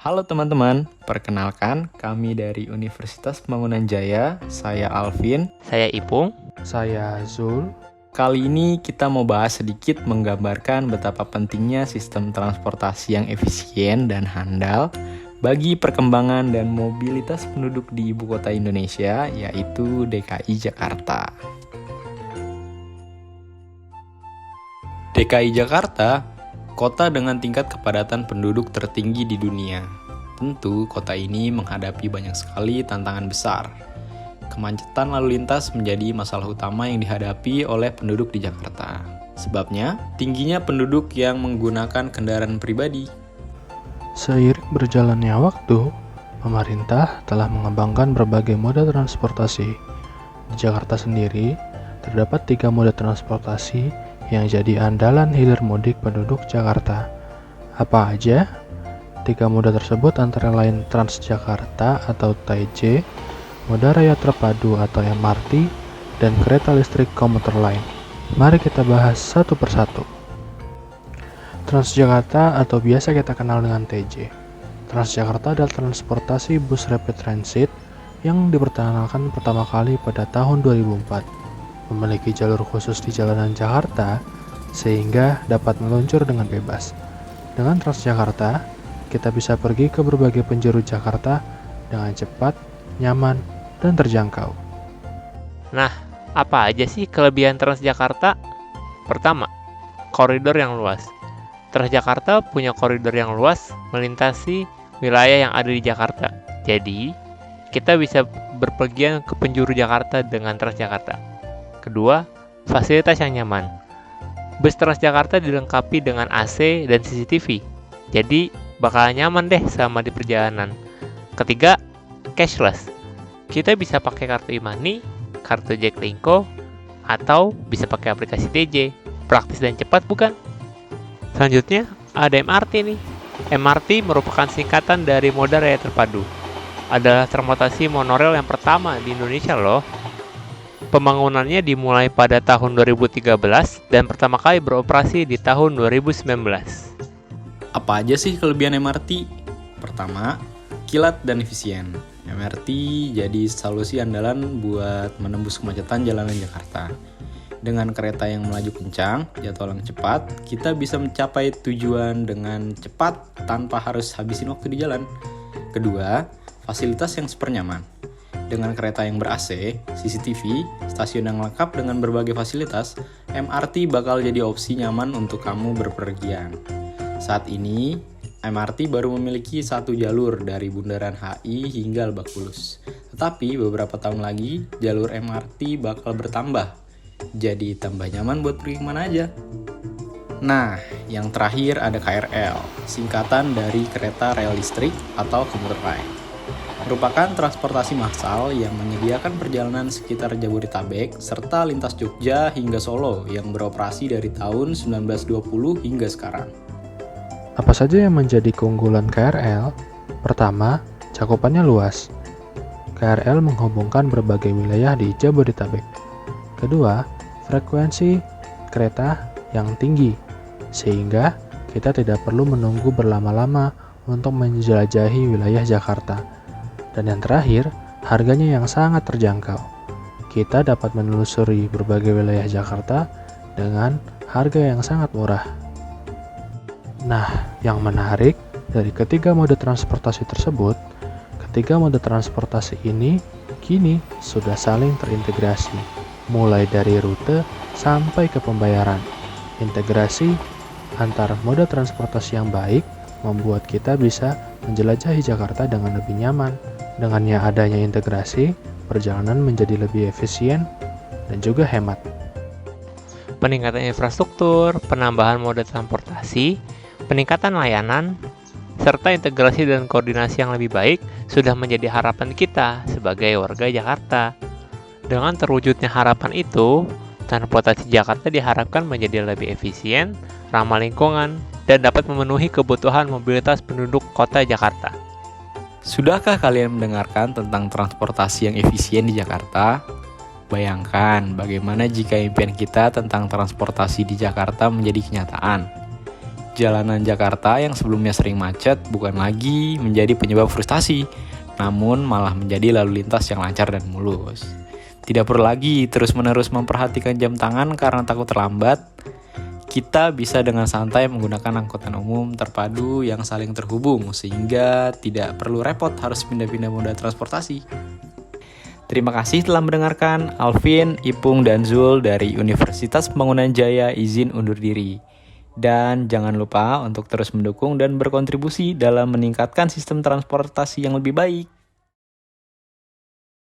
Halo teman-teman, perkenalkan kami dari Universitas Pembangunan Jaya, saya Alvin. Saya Ipung. Saya Zul. Kali ini kita mau bahas sedikit menggambarkan betapa pentingnya sistem transportasi yang efisien dan handal bagi perkembangan dan mobilitas penduduk di ibu kota Indonesia, yaitu DKI Jakarta. DKI Jakarta, kota dengan tingkat kepadatan penduduk tertinggi di dunia. Tentu, kota ini menghadapi banyak sekali tantangan besar. Kemacetan lalu lintas menjadi masalah utama yang dihadapi oleh penduduk di Jakarta. Sebabnya, tingginya penduduk yang menggunakan kendaraan pribadi. Seiring berjalannya waktu, pemerintah telah mengembangkan berbagai moda transportasi. Di Jakarta sendiri, terdapat 3 moda transportasi yang jadi andalan hilir mudik penduduk Jakarta. Apa aja? 3 moda tersebut antara lain Transjakarta atau TJ, Moda Raya Terpadu atau MRT, dan kereta listrik komuter lain. Mari kita bahas satu persatu. Transjakarta atau biasa kita kenal dengan TJ. Transjakarta adalah transportasi bus rapid transit yang diperkenalkan pertama kali pada tahun 2004. Memiliki jalur khusus di jalanan Jakarta sehingga dapat meluncur dengan bebas. Dengan Transjakarta, kita bisa pergi ke berbagai penjuru Jakarta dengan cepat, nyaman, dan terjangkau. Nah, apa aja sih kelebihan Transjakarta? Pertama, koridor yang luas. Transjakarta punya koridor yang luas melintasi wilayah yang ada di Jakarta. Jadi, kita bisa berpergian ke penjuru Jakarta dengan Transjakarta. Kedua, fasilitas yang nyaman. Bus Transjakarta dilengkapi dengan AC dan CCTV. Jadi, bakal nyaman deh selama di perjalanan. Ketiga, cashless. Kita bisa pakai kartu e-money, kartu Jaklingko, atau bisa pakai aplikasi TJ. Praktis dan cepat bukan? Selanjutnya, ada MRT nih. MRT merupakan singkatan dari Moda Raya Terpadu. Adalah transportasi monorail yang pertama di Indonesia loh. Pembangunannya dimulai pada tahun 2013 dan pertama kali beroperasi di tahun 2019. Apa aja sih kelebihan MRT? Pertama, kilat dan efisien. MRT jadi solusi andalan buat menembus kemacetan jalanan Jakarta. Dengan kereta yang melaju kencang, jadwal yang cepat, kita bisa mencapai tujuan dengan cepat tanpa harus habisin waktu di jalan. Kedua, fasilitas yang super nyaman. Dengan kereta yang ber-AC, CCTV, stasiun yang lengkap dengan berbagai fasilitas, MRT bakal jadi opsi nyaman untuk kamu berpergian. Saat ini, MRT baru memiliki satu jalur dari Bundaran HI hingga Lebak Bulus. Tetapi beberapa tahun lagi, jalur MRT bakal bertambah. Jadi tambah nyaman buat pergi kemana aja. Nah, yang terakhir ada KRL, singkatan dari kereta rel listrik atau komuter lain. Merupakan transportasi massal yang menyediakan perjalanan sekitar Jabodetabek serta lintas Jogja hingga Solo yang beroperasi dari tahun 1920 hingga sekarang. Apa saja yang menjadi keunggulan KRL? Pertama, cakupannya luas. KRL menghubungkan berbagai wilayah di Jabodetabek. Kedua, frekuensi kereta yang tinggi, sehingga kita tidak perlu menunggu berlama-lama untuk menjelajahi wilayah Jakarta. Dan yang terakhir, harganya yang sangat terjangkau. Kita dapat menelusuri berbagai wilayah Jakarta dengan harga yang sangat murah. Nah, yang menarik dari ketiga mode transportasi tersebut, ketiga mode transportasi ini kini sudah saling terintegrasi, mulai dari rute sampai ke pembayaran. Integrasi antar mode transportasi yang baik membuat kita bisa menjelajahi Jakarta dengan lebih nyaman. Dengannya adanya integrasi, perjalanan menjadi lebih efisien dan juga hemat. Peningkatan infrastruktur, penambahan moda transportasi, peningkatan layanan, serta integrasi dan koordinasi yang lebih baik sudah menjadi harapan kita sebagai warga Jakarta. Dengan terwujudnya harapan itu, transportasi Jakarta diharapkan menjadi lebih efisien, ramah lingkungan, dan dapat memenuhi kebutuhan mobilitas penduduk kota Jakarta. Sudahkah kalian mendengarkan tentang transportasi yang efisien di Jakarta? Bayangkan bagaimana jika impian kita tentang transportasi di Jakarta menjadi kenyataan. Jalanan Jakarta yang sebelumnya sering macet bukan lagi menjadi penyebab frustasi, namun malah menjadi lalu lintas yang lancar dan mulus. Tidak perlu lagi terus-menerus memperhatikan jam tangan karena takut terlambat. Kita bisa dengan santai menggunakan angkutan umum terpadu yang saling terhubung sehingga tidak perlu repot harus pindah-pindah moda transportasi. Terima kasih telah mendengarkan. Alvin, Ipung, dan Zul dari Universitas Pembangunan Jaya izin undur diri. Dan jangan lupa untuk terus mendukung dan berkontribusi dalam meningkatkan sistem transportasi yang lebih baik.